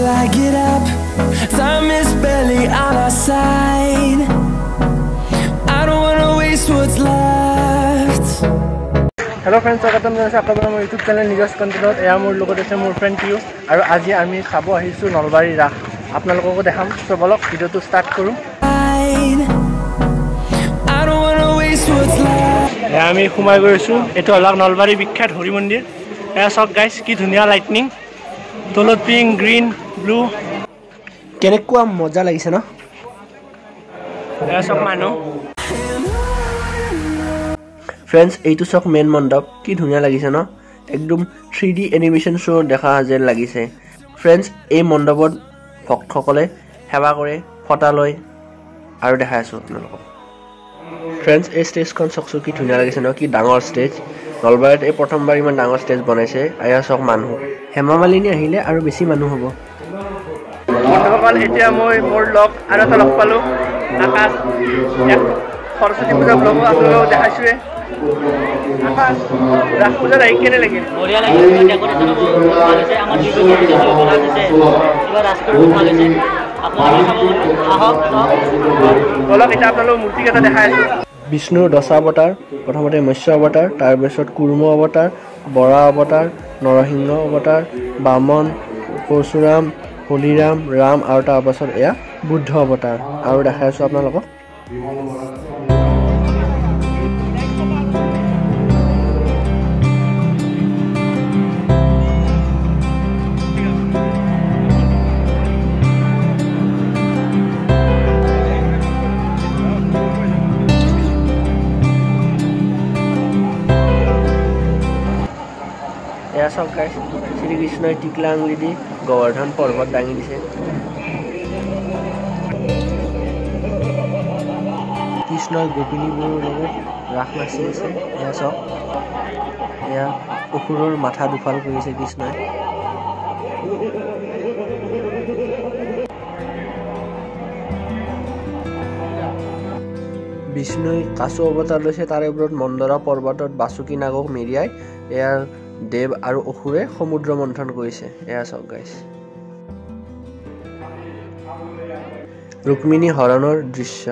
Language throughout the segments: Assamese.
I get up. Time is barely on our side. I don't wanna waste what's left. Hello friends, welcome to my YouTube channel Nijoy content. I am your friend Pew. And today we will see Nalbari Rakh. আপোনালোকক দেখাম সো বলক ভিডিওটো স্টার্ট কৰো আমি ঘুমাই গৈছো এটো হল নলবাৰী বিখ্যাত হৰি মন্দিৰ এয়া সব গাইস কি ধুনিয়া লাইটনিং তলত পিঙ্ক গ্ৰীন ব্লু কেনেকুৱা মজা লাগিছে ন এয়া সব মানুহ फ्रेंड्स এইটো সক মেন মণ্ডপ কি ধুনিয়া লাগিছে ন একদম 3D এনিমেশন শো দেখা যেন লাগিছে फ्रेंड्स এই মণ্ডপত ভক্তসকলে সেৱা কৰে ফটা লয় আৰু দেখাই আছো আপোনালোকক फ्रेंड्स এই ষ্টেজখন চকচো কি ধুনিয়া লাগিছে ন কি ডাঙৰ ষ্টেজ নলবাৰীত এই প্ৰথমবাৰ ইমান ডাঙৰ ষ্টেজ বনাইছে আয়া চক মানুহ হেমা মালিনী আহিলে আৰু বেছি মানুহ হ'ব বন্ধুসকল এতিয়া মই মোৰ লগ আৰু এটা লগ পালো আকাশ সৰস্বতী পূজা ব্লগ আপোনালোকক দেখাইছোৱে আকাশ ৰাস পূজা আহি কেনে লাগিল বঢ়িয়া লাগিল ডেকোৰেশন ভাল আছে আমাৰ ভিডিও ভাল আছে এবাৰ ৰাস কৰিব ভাল আছে আপোনালোকে আহক বলক এটা আপোনালোক মূৰ্তি এটা দেখাই আছো বিষ্ণুৰ দশ অৱতাৰ প্ৰথমতে মৎস্য অৱতাৰ তাৰ পিছত কুৰ্ম অৱতাৰ বৰা অৱতাৰ নৰসিংহ অৱতাৰ বামন পৰশুৰাম হলিৰাম ৰাম আৰু তাৰ পাছত এয়া বুদ্ধ অৱতাৰ আৰু দেখাই আছো আপোনালোকক সব গাইস শ্ৰীকৃষ্ণই টিকলা আঙুলি দি গোবৰ্ধন পৰ্বত দাঙি দিছে কৃষ্ণই গোপিনীবোৰৰ লগত ৰাস নাচি আছে এয়া সব এয়া অসুৰৰ মাথা দুফাল কৰিছে কৃষ্ণই বিষ্ণুই কাছু অৱতাৰ লৈছে তাৰে ওপৰত মন্দৰা পৰ্বতত বাসুকী নাগক মেৰিয়াই এয়াৰ দেৱ আৰু অসুৰে সমুদ্ৰ মন্থন কৰিছে এয়া সব গাইস ৰুক্মিণী হৰণৰ দৃশ্য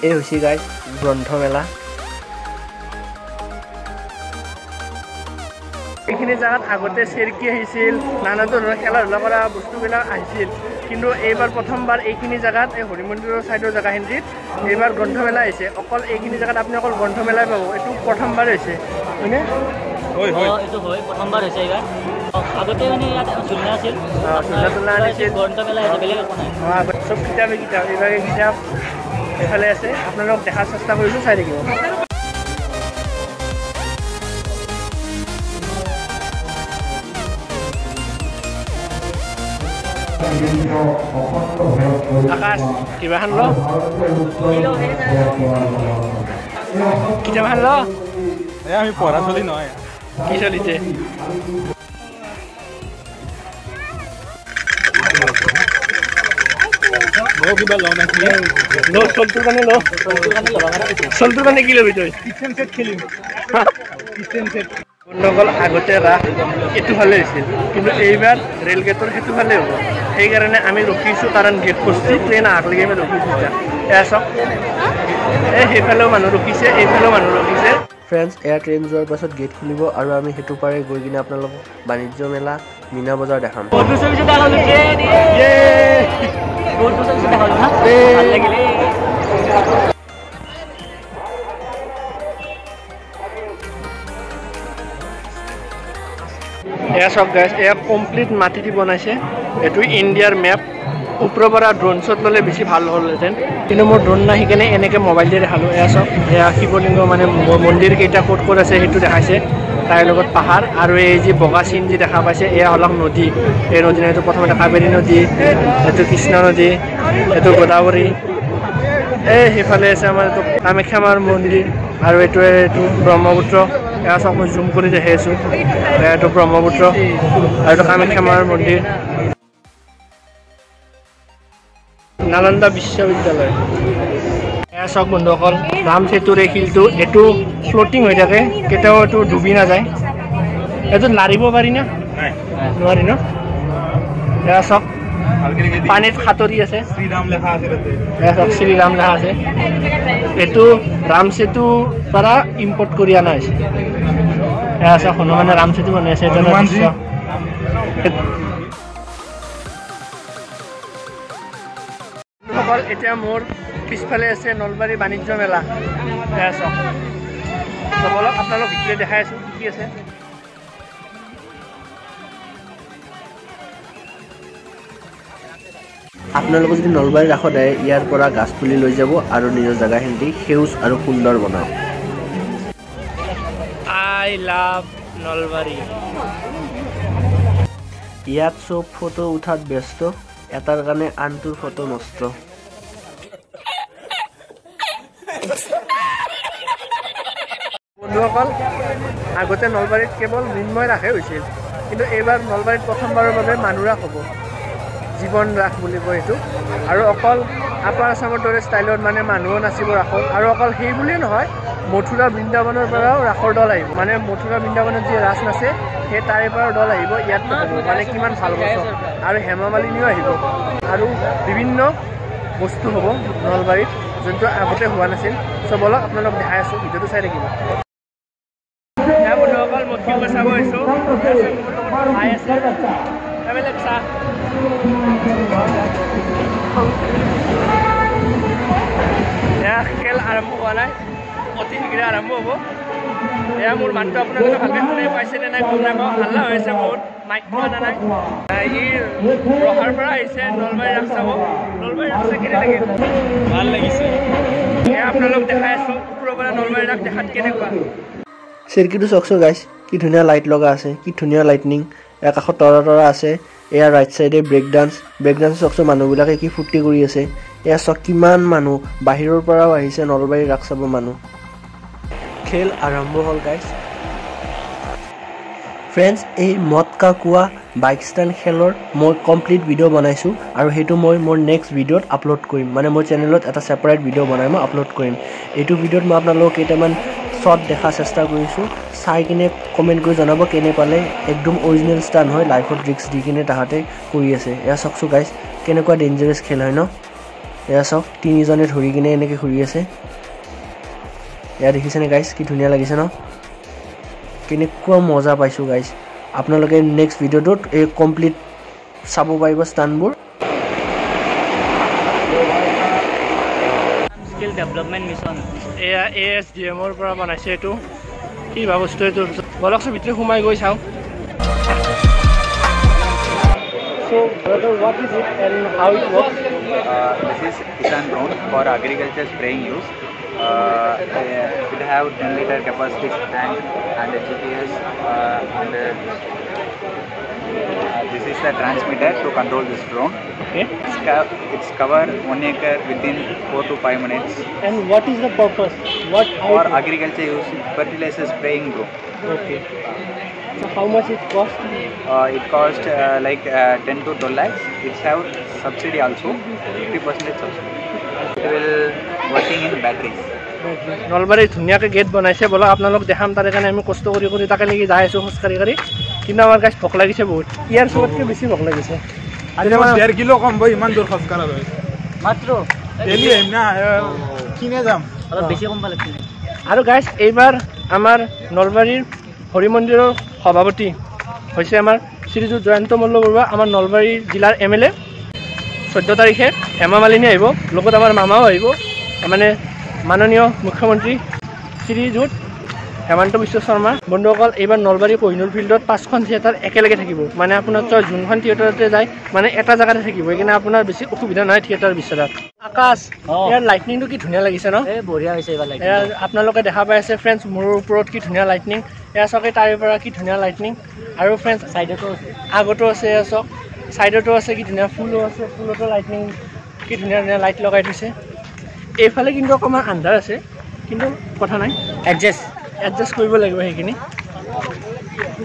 এই হৈছে গাইস গ্ৰন্থমেলা এইখিনি জায়গাত আগতে চেৰকি আহিছিল নানা ধৰণৰ খেলা ধূলা কৰা বস্তুবিলাক আহিছিল কিন্তু এইবাৰ প্ৰথমবাৰ এইখিনি জায়গাত এই হৰি মন্দিৰৰ সাইডৰ জায়গাখিনিত এইবাৰ গ্ৰন্থমেলা আহিছে অকল এইখিনি জায়গাত আপুনি অকল গ্ৰন্থমেলাই পাব এইটো প্ৰথমবাৰ হৈছে হয়নে হয় হয় এইটো হয় প্ৰথমবাৰ হৈছে এইবাৰ আগতে মানে ইয়াত ঝুলনা আছিল ঝুলনা আছিল গ্ৰন্থমেলা আছে বেলেগ একো নাই সব কিতাপ এইবাৰ কিতাপ এফালে আছে আপোনালোক দেখাৰ চেষ্টা কৰিছো চাই থাকিব আকাশ কিবাখন ল কিতাপখন ল আমি পঢ়া চলি নহয় কি চলিছে কিবা ল না ল চলটোৰ কাৰণে ল চলটোৰ কাৰণে কি ল'বি তই কিচেন সেট খেলিম কিচেন সেট বন্ধুসকল আগতে ৰাস এইটো ফালে হৈছিল কিন্তু এইবাৰ ৰেল গেটৰ সেইটো ফালে হ'ব সেইকাৰণে আমি ৰখিছোঁ কাৰণ গেট খোলছি ট্ৰেইন আহাকলৈকে আমি ৰখিছোঁ এয়া চাওক সেইফালেও মানুহ ৰখিছে এইফালেও মানুহ ৰখিছে ফ্ৰেণ্ডছ এয়া ট্ৰেইন যোৱাৰ পাছত গেট খুলিব আৰু আমি সেইটো পাৰে গৈ কিনে আপোনালোকক বাণিজ্য মেলা মীনা বজাৰ দেখাম এয়া সব গাইস এয়া কমপ্লিট মাটি দি বনাইছে এটো ইন্ডিয়াৰ মেপ ওপৰৰ পৰা ড্ৰোন শ্বট ললে বেছি ভাল হ'লহেঁতেন কিন্তু মোৰ ড্ৰোন নাই সেইকাৰণে এনেকৈ মোবাইল দি দেখালোঁ এয়া সব এয়া শিৱলিংগ মানে মন্দিৰ কেইটা ক'ত ক'ত আছে সেইটো দেখাইছে তাৰ লগত পাহাৰ আৰু এই যে বগা চিন যি দেখা পাইছে এয়া হলক নদী এই নদী এইটো প্ৰথমতে কাবেৰী নদী এইটো কৃষ্ণ নদী এইটো গোদাবৰী এই সেইফালে আছে আমাৰ কামাখ্যা মাৰ মন্দিৰ আৰু এইটো ব্ৰহ্মপুত্ৰ এয়া চাওক মই জুম কৰি দেখাই আছোঁ এইটো ব্ৰহ্মপুত্ৰ আৰু এইটো কামাখ্যা মাৰ মন্দিৰ নালন্দা বিশ্ববিদ্যালয় এয়া চাওক বন্ধুসকল ৰাম সেতুৰ এই শিলটো এইটো ফ্লটিং হৈ থাকে কেতিয়াও এইটো ডুবি নাযায় এইটো লাৰিব পাৰি না নোৱাৰি ন এয়া চাওক পানীত সাঁতৰি আছে শ্ৰীৰাম লেখা আছে এয়া চাওক শ্ৰীৰাম লেখা আছে এইটো ৰাম সেতুৰ পৰা ইম্পৰ্ট কৰি অনা হৈছে এয়া চাওক হনুমানে ৰাম সেতু বনাই আছে এতিয়া মোৰ পিছফালে আছে নলবাৰী বাণিজ্য মেলা এয়া চাওক বলক আপোনালোক ভিতৰত দেখাই আছোঁ কি আছে আপোনালোকে যদি নলবাৰী ৰাসত আহে ইয়াৰ পৰা গাছ পুলি লৈ যাব আৰু নিজৰ জেগাখিনি সেউজ আৰু সুন্দৰ বনাওক আই লাভ নলবাৰী ইয়াত চব ফটো উঠাত ব্যস্ত এটাৰ কাৰণে আনটোৰ ফটো নষ্ট বন্ধুসকল আগতে নলবাৰীত কেৱল মৃন্ময় ৰাসে হৈছিল কিন্তু এইবাৰ নলবাৰীত প্ৰথমবাৰৰ বাবে মানুহ ৰাস হ'ব জীৱন ৰাস বুলি কয় এইটো আৰু অকল আপাৰ আছামৰ দৰে ষ্টাইলত মানে মানুহো নাচিব ৰাসত আৰু অকল সেই বুলিয়ে নহয় মথুৰা বৃন্দাবনৰ পৰাও ৰাসৰ দল আহিব মানে মথুৰা বৃন্দাবনত যি ৰাস নাচে সেই তাৰে পৰাও দল আহিব ইয়াত হ'ব মানে কিমান ভাল বছৰ আৰু হেমা মালিনীও আহিব আৰু বিভিন্ন বস্তু হ'ব নলবাৰীত যোনটো আগতে হোৱা নাছিল চ' বলক আপোনালোক দেখাই আছোঁ ভিডিঅ'টো চাই থাকিব এয়া বন্ধুসকল মই ফিল্ম চাব আহিছোঁ চাই আছে এইবিলাক চা এয়া খেল আৰম্ভ হোৱা নাই অতি শীঘ্ৰে আৰম্ভ হ'ব এয়া মোৰ মাতটো আপোনালোকে ভালকৈ শুনি পাইছেনে নাই গম নাপাওঁ হাল্লা হৈ আছে বহুত মাইকটো অনা নাই ই ৰহাৰ পৰা আহিছে নলবাৰী ৰাস চাব নলবাৰী ৰাস চাই কেনে লাগিল ভাল লাগিছে এয়া আপোনালোক দেখাই আছোঁ ওপৰৰ পৰা নলবাৰী ৰাস দেখাত কেনেকুৱা চিৰকিটো চাওকচোন গাইছ কি ধুনীয়া লাইট লগা আছে কি ধুনীয়া লাইটনিং এয়া কাষত তৰা আছে এয়া ৰাইট চাইডে ব্ৰেক ডান্স চাওকচোন মানুহবিলাকে কি ফূৰ্তি কৰি আছে এয়া চাওক কিমান মানুহ বাহিৰৰ পৰাও আহিছে নলবাৰী ৰাস চাব মানুহ খেল আৰম্ভ হ'ল গাইছ ফ্ৰেণ্ডছ এই মদ কা কুৱা বাইক ষ্টেণ্ড খেলৰ মই কমপ্লিট ভিডিঅ' বনাইছোঁ আৰু সেইটো মই মোৰ নেক্সট ভিডিঅ'ত আপলোড কৰিম মানে মোৰ চেনেলত এটা ছেপাৰেট ভিডিঅ' বনাই মই আপলোড কৰিম এইটো ভিডিঅ'ত মই আপোনালোকক কেইটামান শ্বৰ্ট দেখাৰ চেষ্টা কৰিছোঁ চাই কিনে কমেণ্ট কৰি জনাব কেনে পালে একদম অৰিজিনেল ষ্টান হয় লাইফত ৰিক্স দি কিনে তাহাঁতে কৰি আছে এয়া চাওকচোন গাইছ কেনেকুৱা ডেঞ্জাৰাছ খেল হয় ন এয়া চাওক তিনিজনে ধৰি কিনে এনেকৈ ঘূৰি আছে এয়া দেখিছেনে গাইছ কি ধুনীয়া লাগিছে ন কেনেকুৱা মজা পাইছোঁ গাইছ আপোনালোকে নেক্সট ভিডিঅ'টোত এই কমপ্লিট চাব পাৰিব ষ্টানবোৰ স্কিল ডেভেলপমেণ্ট মিছন এয়া ASDMৰ পৰা বনাইছে এইটো কি বা বস্তু এইটো বলকচোন ভিতৰত সোমাই গৈ চাওঁ So, brother, what is it and how it works? This is Kisan drone for agriculture spraying use. It have 10-liter capacity tank and a GPS this is the transmitter to control this drone. Okay. It's cover 1 acre within 4 to 5 minutes. And what is the purpose? For agriculture use, fertilizer spraying drone. Okay. So how much it cost? It cost like 10 to 12 lakhs. It's have subsidy also, 50% subsidy. It will working in batteries. Nalbari ধুনীয়াকৈ গেট বনাইছে বলক আপোনালোক দেখাম তাৰে কাৰণে আমি কষ্ট কৰি তাকে লাগি যাই আছোঁ খোজকাঢ়ি কিন্তু আমাৰ গাছ ভোক লাগিছে বহুত ইয়াৰ চবতকৈ বেছি ভোক লাগিছে আজি 1.5 কিলো কম বই ইমান দূৰ খোজকাঢ়া হয় মাত্ৰ ডেইলি আহিম না কিনে যাম অলপ বেছি কম পালে আৰু গাছ এইবাৰ আমাৰ নলবাৰীৰ হৰি মন্দিৰৰ সভাপতি হৈছে আমাৰ শ্ৰীযুত জয়ন্ত মল্ল বৰুৱা আমাৰ নলবাৰী জিলাৰ MLA 14 তাৰিখে হেমা মালিনী আহিব লগত আমাৰ মামাও আহিব মানে মাননীয় মুখ্যমন্ত্ৰী শ্ৰীযুত হেমন্ত বিশ্ব শৰ্মা বন্ধুসকল এইবাৰ নলবাৰী কোহিনুৰ ফিল্ডত 5খন থিয়েটাৰ একেলগে থাকিব মানে আপোনাৰ যোনখন থিয়েটাৰতে যায় মানে এটা জেগাতে থাকিব সেইকাৰণে আপোনাৰ বেছি অসুবিধা নহয় থিয়েটাৰ বিচৰাত আকাশ ইয়াৰ লাইটনিংটো কি ধুনীয়া লাগিছে ন বঢ়িয়া হৈছে এইবাৰ লাইটনিং আপোনালোকে দেখা পাই আছে ফ্ৰেণ্ডছ মোৰ ওপৰত কি ধুনীয়া লাইটনিং এয়া চাওক তাৰে পৰা কি ধুনীয়া লাইটনিং আৰু ফ্ৰেণ্ডছ ছাইডতো আগতো আছে এয়া চাওক ছাইডতো আছে কি ধুনীয়া ফুলো আছে ফুলতো লাইটনিং কি ধুনীয়া ধুনীয়া লাইট লগাই থৈছে এইফালে কিন্তু অকণমান আন্ধাৰ আছে কিন্তু কথা নাই এডজাষ্ট কৰিব লাগিব সেইখিনি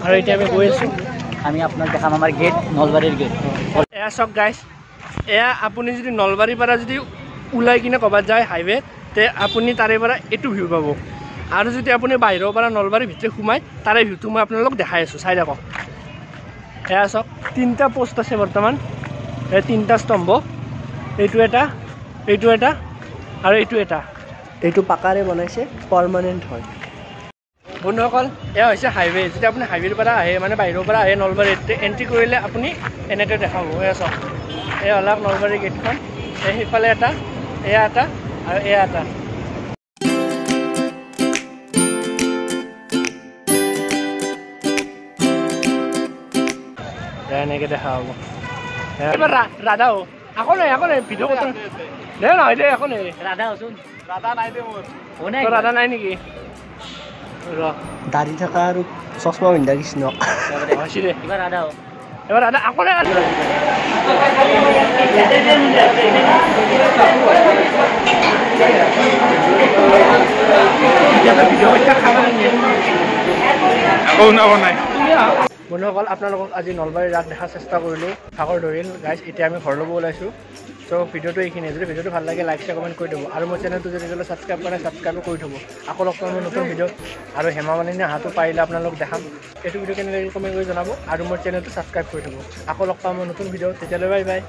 আৰু এতিয়া আমি গৈ আছোঁ আমি আপোনাক দেখাম আমাৰ গেট নলবাৰীৰ গেট এয়া চাওক গাইজ এয়া আপুনি যদি নলবাৰীৰ পৰা যদি ওলাই কিনে ক'ৰবাত যায় হাইৱে তে আপুনি তাৰে পৰা এইটো ভিউ পাব আৰু যদি আপুনি বাহিৰৰ পৰা নলবাৰীৰ ভিতৰত সোমাই তাৰে ভিউটো মই আপোনালোকক দেখাই আছোঁ চাই থাকক এয়া চাওক 3টা পোষ্ট আছে বৰ্তমান এই 3টা স্তম্ভ এইটো এটা আৰু এইটো এটা এইটো পাকাৰে বনাইছে পাৰ্মানেণ্ট হয় বন্ধুসকল এয়া হৈছে হাইৱে যদি আপুনি হাইৱেৰ পৰা আহে মানে বাহিৰৰ পৰা আহে নলবাৰীত এণ্ট্ৰি কৰিলে আপুনি এনেকৈ দেখাব এয়া চাওক এয়া হ'ল নলবাৰী গেটখন সেইফালে এটা এয়া এটা আৰু এয়া এটা এনেকৈ দেখা হ'ব এবাৰ ৰাধা হ আকৌ নাই ভিডিঅ' কথা দে নহয় দে আকৌ নাই ৰাধা হচোন ৰাধা নাই দে মোৰ ৰাধা নাই নেকি দাঢ়ি থকা আৰু চশমা পিন্ধা কৃষ্ণ হৈছে দে কিবা ৰাধা হ এবাৰ ৰাধা আকৌ নাই আকৌ শুনাব নাই বন্ধুসকল আপোনালোকক আজি নলবাৰী ৰাস দেখাৰ চেষ্টা কৰিলোঁ ভাগৰ ধৰিল গাইজ এতিয়া আমি ঘৰ ল'ব ওলাইছোঁ চ' ভিডিঅ'টো এইখিনিয়ে যদি ভিডিঅ'টো ভাল লাগে লাইক শ্বেয়াৰ কমেণ্ট কৰি দিব আৰু মোৰ চেনেলটো যদি ছাবস্ক্ৰাইব কৰে ছাবস্ক্ৰাইবো কৰি থ'ব আকৌ লগ পাম নতুন ভিডিঅ' আৰু হেমা মালিনী অহাটো পাৰিলে আপোনালোক দেখাম এইটো ভিডিঅ' কেনেকৈ কমেণ্ট কৰি জনাব আৰু মোৰ চেনেলটো ছাবস্ক্ৰাইব কৰি থ'ব আকৌ লগ পাম নতুন ভিডিঅ' তেতিয়ালৈ বাই বাই